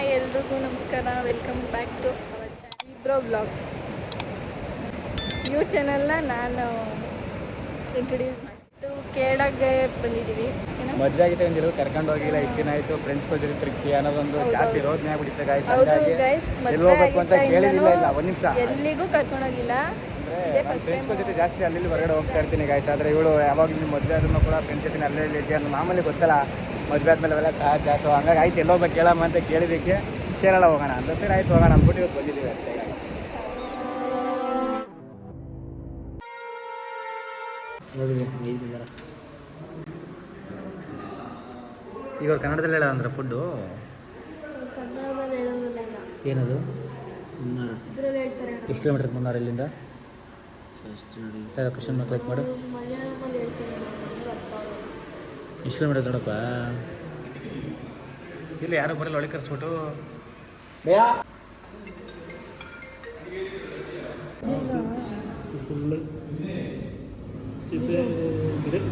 Hi ಎಲ್ರಿಗೂ ನಮಸ್ಕಾರ. Welcome back to our channel ಇಬ್ರೋ ವ್ಲಾಗ್ಸ್. ನ್ಯೂ ಚಾನಲ್ನ ನಾನು ಇಂಟ್ರೊಡ್ಯೂಸ್ ಮಾಡಿದ್ದು ಕೇಡಾಗೆ ಬಂದಿದ್ದೀವಿ. ಮದುವೆ ಆಗಿತ್ತು ಅಂದಿರು ಕರ್ಕೊಂಡು ಹೋಗಿಲ್ಲ. ಇಷ್ಟು ದಿನ ಆಯಿತು ಫ್ರೆಂಡ್ಸ್ಗಳ ಜೊತೆ ಟ್ರಿಪ್ ಅನ್ನೋದೊಂದು ಜಾಸ್ತಿ ರೋದನೆ ಆಗ್ಬಿಟ್ಟಿತ್ತು ಗಾಯ್ಸ್. ಹೌದು ಗೈಸ್, ಎಲ್ಲಿ ಹೋಗ್ಬೇಕು ಅಂತ ಕೇಳಿದಿಲ್ಲ. ಇಲ್ಲ ಒಂದು ನಿಮಿಷ ಎಲ್ಲಿಗೂ ಕರ್ಕೊಂಡೋಗಿಲ್ಲ. ಫ್ರೆಂಡ್ಸ್ಗಳ ಜೊತೆ ಜಾಸ್ತಿ ಅಲ್ಲಿ ಹೊರಗಡೆ ಹೋಗ್ತಾ ಇರ್ತೀನಿ ಗಾಯ್ಸ್. ಆದರೆ ಇವಳು ಯಾವಾಗ ನಿಮ್ಮ ಮದುವೆ ಆದ್ರೂ ಕೂಡ ಫ್ರೆಂಡ್ಸ್ ಜೊತೆ ಅಲ್ಲೇ ಇರ್ತೀವಿ ಅನ್ನೋ ಮಾಮೂಲಿ ಗೊತ್ತಲ್ಲ. ಮದುವೆ ಆದಮೇಲೆ ಅವೆಲ್ಲ ಸಹಜ. ಸೊ ಹಂಗಾಗಿ ಆಯ್ತು ಎಲ್ಲೋಗ್ಬೇಕು ಕೇಳಮ್ಮ ಅಂತ ಕೇಳಿದ್ದಕ್ಕೆ ಕೇರಳ ಹೋಗೋಣ ಅಂತ ಸರಿ ಆಯ್ತು ಹೋಗೋಣ ಅಂದ್ಬಿಟ್ಟು ಇವತ್ತು ಬಂದಿದ್ದೀವಿ ಅಷ್ಟೇ ಗಾಯ್ಸ್. ಈಗ ಅವ್ರು ಕನ್ನಡದಲ್ಲಿ ಹೇಳೋದಂದ್ರೆ ಫುಡ್ಡು ಏನದು ಎಷ್ಟು ಕಿಲೋಮೀಟರ್ ಮುನ್ನಾರು ಇಲ್ಲಿಂದ ಕ್ವಶನ್ ಕ್ಲಿಕ್ ಮಾಡು. ಎಷ್ಟು ಕಿಲೋಮೀಟರ್ ನೋಡಪ್ಪ. ಇಲ್ಲಿ ಯಾರು ಬರಲ್ಲ ಒಳಗೆ ಕರ್ಸ್ಬಿಟ್ಟು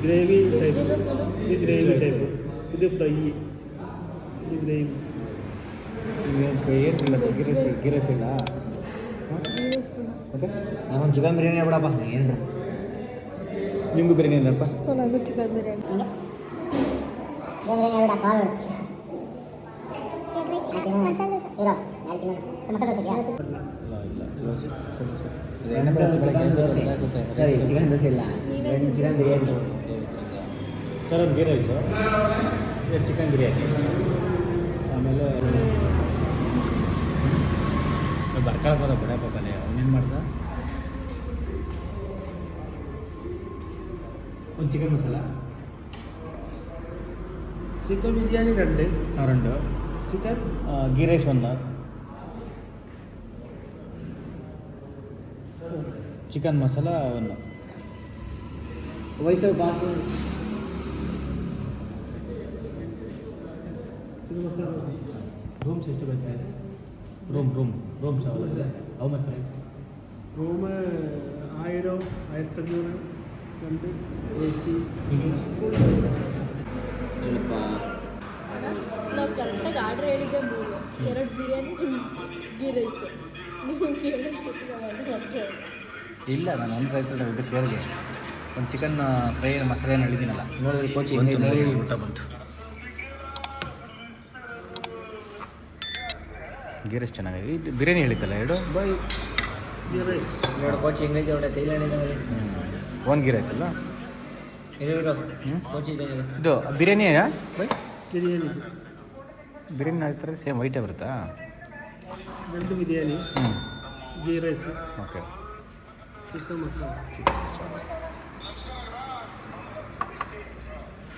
ಗ್ರೇವಿ ಟೈಪ್, ಇದು ಗ್ರೇವಿ ಟೈಪು, ಇದು ಫ್ರೈ, ಇದು ಗ್ರೇವಿ. ಗಿರಸ್ ಇಲ್ಲ ಮತ್ತೆ ಒಂದು ಚಿಕನ್ ಬಿರಿಯಾನಿ ಬಿಡಪ್ಪ. ಏನು ನಿಂಗು ಬಿರಿಯಾನಿ ಇಲ್ಲಪ್ಪ. ಚಿಕನ್ ಬಿರಿಯಾನಿ ಚಿಕನ್ ದೋಸೆ ಇಲ್ಲ, ಚಿಕನ್ ಬಿರಿಯಾನಿ ಸರ್. ಒಂದು ಗೀ ರೈಸು, 2 ಚಿಕನ್ ಬಿರಿಯಾನಿ, ಆಮೇಲೆ ಬರ್ಕೊಳ್ಬೋದ ಬಿಡಪ್ಪ ಬಲೆ. ಅವನೇನು ಮಾಡ್ದ, ಒಂದು chicken masala, chicken biryani 2 chicken, ghee rice 1, chicken masala 1, ವೈಫೈ ಬಾತ್, ಚಿಕನ್ ಮಸಾಲ. ರೂಮ್ಸ್ ಎಷ್ಟು ಬೇಕಾಗಿದೆ? ರೂಮ್ಸ್ ಅವು ಮತ್ತೆ ರೂಮ್ 1000, 1500 2 AC. ನಾವು ಕರೆಕ್ಟಾಗಿ ಆರ್ಡ್ರ್ ಹೇಳಿದ್ದೆ 3, 2 ಬಿರಿಯಾನಿ, ಗೀ ರೈಸು. ನೀವು ಇಲ್ಲ, ನಾನು ಒಂದು ರೈಸಲ್ಲಿ ಇದು ಶೇರ್ಗೆ ಒಂದು ಚಿಕನ್ ಫ್ರೈ ಮಸಾಲೆ ಏನು ಹೇಳಿದ್ದೀನಲ್ಲ, ನೋಡಿದ್ರೆ ಕೋಚಿ ಊಟ ಬಂತು. ಗೀ ರೈಸ್ ಚೆನ್ನಾಗಿದೆ. ಇದು ಬಿರಿಯಾನಿ ಹೇಳಿದ್ದಲ್ಲ 2 ಬೈ ಗೀ ರೈಸ್ ನೋಡಿ ಕೋಚಿ ಹೆಂಗೈತೆ ಒಳ್ಳೆ ತೈಲಂಡಿದೆ. ಒಂದು ಗೀ ರೈಸ್ ಅಲ್ಲ ಕೋಚಿ ಇದು ಬಿರಿಯಾನಿ ಬೈ ಬಿರಿಯಾನಿ ಆಗ್ತಾರೆ ಸೇಮ್ ವೈಟೇ ಬರುತ್ತಾ? 2 biryani, ghee rice, okay, chicken masala.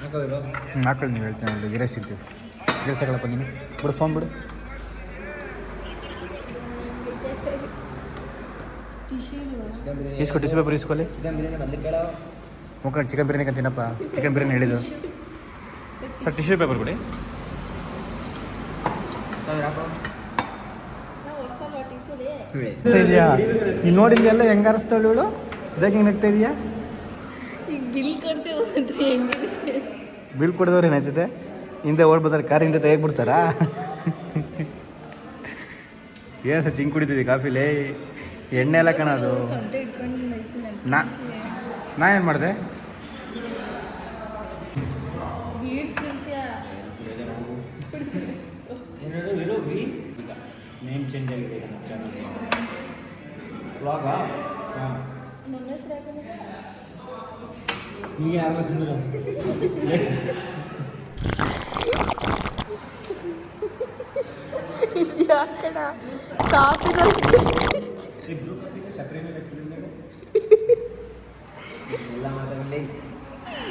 ಹಾಕೊಳ್ಳಿ. ನೀವು ಹೇಳ್ತೀನಿ ಗೀ ರೈಸ್ ಇರ್ತೀವಿ. ಗೀ ರೈಸ್ ಹಾಕೊಳ್ಳಪ್ಪ ನೀನು. ಬಿಡು ಫೋನ್ ಬಿಡು. ಇಸ್ಕೊ ಟಿಶ್ಯೂ ಪೇಪರ್ ಇಸ್ಕೊಳ್ಳಿ. ಮುಖ ಚಿಕನ್ ಬಿರಿಯಾನಿ ತಿನ್ನಪ್ಪ. ಚಿಕನ್ ಬಿರಿಯಾನಿ ಹೇಳಿದ್ದು ಸರ್. ಟಿಶ್ಯೂ ಪೇಪರ್ ಕೊಡಿ. ಇದೆಯಾ ಇಲ್ಲಿ ನೋಡಿದ್ವಿ ಎಲ್ಲ ಹೆಂಗೆ ಅರಸ್ತಾಳು ಇವಳು. ಇದಕ್ಕೆ ಹಿಂಗೆ ನಗ್ತಾ ಇದೆಯಾ? ಈಗ ಬಿಲ್ ಕೊಡ್ತೇವೆ ಹೆಂಗಿರುತ್ತೆ? ಬಿಲ್ ಕೊಡಿದವ್ರು ಏನಾಯ್ತದೆ? ಹಿಂದೆ ಓಡ್ಬೋದಾರೆ, ಕಾರ್ ಹಿಂದೆ ತೆಗೆದ್ಬಿಡ್ತಾರಾ? ಏನು ಸರ್ ಚಿಂಗ್ ಕುಡಿತಿದ್ದೆ ಕಾಫಿಲೇ? ಎಣ್ಣೆ ಎಲ್ಲ ಕಾಣೋದು. ಸೊಂಟೆ ಇಟ್ಕೊಂಡು ನಾ ಏನು ಮಾಡಿದೆ? ನೇಮ್ ಚೇಂಜ್ ಆಗಿದೆ ಚಾನಲ್. ಬ್ಲಾಗಾ? ಹಾಂ, ನನ್ನ ಹೆಸರು ಯಾಕಂದ್ರೆ ಈಗ ಯಾರಲ್ಲ ಸುಮ್ಮನೆ ಯಾಕಣ ಕಾಫಿ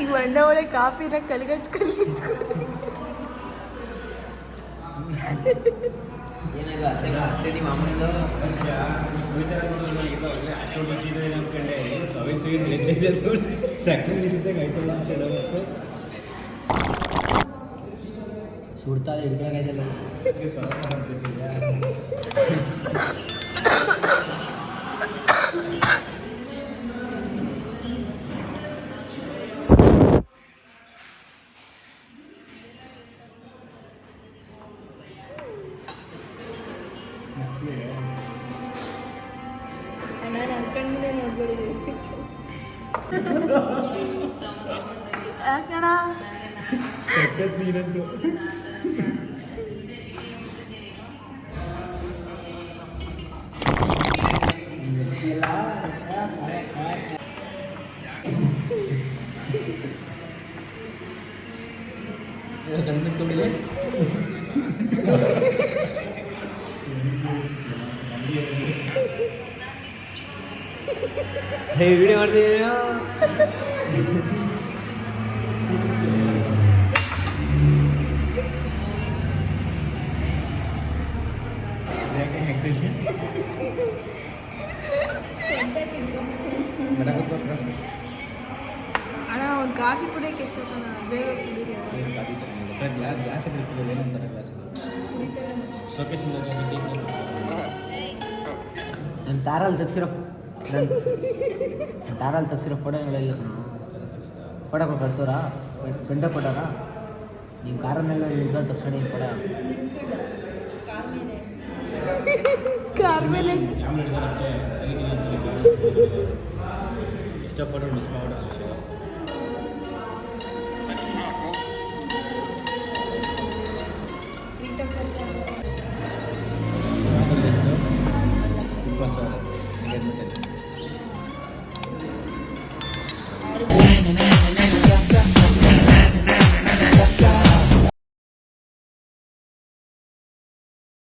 ಈ ಬಣ್ಣ ಒಳ್ಳೆ ಕಾಫಿನ ಕಲಿಗಚ್ಕೊಂಡು ಸುಡ್ತಾ ಹಿಡ್ಕೊಳಕಾಯ್ತಲ್ಲ. ನಾನು ಅನ್ಕೊಂಡೆ ನೋಡ್ಬೇಡಿ ಯಾಕಣ ಸಖತ್ ನೀರಂತು ವಿಡಿಯೋ ಮಾಡ್ತಿದ್ದೀರಾ ಅಣ್ಣ ಒಂದು ಕಾಫಿ ಕುಡಿಯೋಕೆ ಎಷ್ಟು ಬೇಗ ಕುಡಿಯೋದು ಗ್ಲಾಸ್ ಏನಂತಾರೆ ಗ್ಲಾಸ್ ಶೋಕೇಶ್ ನಾನು ತಾರಲ್ಲಿ ತೆಗ್ಸಿರೋ ಫೋಟೋಗಳೆಲ್ಲ ಫೋಟೋ ಕಳ್ಸೋರಾ ಫ್ರೆಂಡ ಕೊಟ್ಟಾರ ನೀವು ಕಾರನ್ನೆಲ್ಲ ನಿಂತ್ಕೊಂಡು ತಕ್ಷಣ ಫೋಟೋ ಕಾರ್ ಮೇಲೆ ಎಷ್ಟೋ ಫೋಟೋ ಮಿಸ್ ಮಾಡ್ಬಿಟ್ಟು Thank you.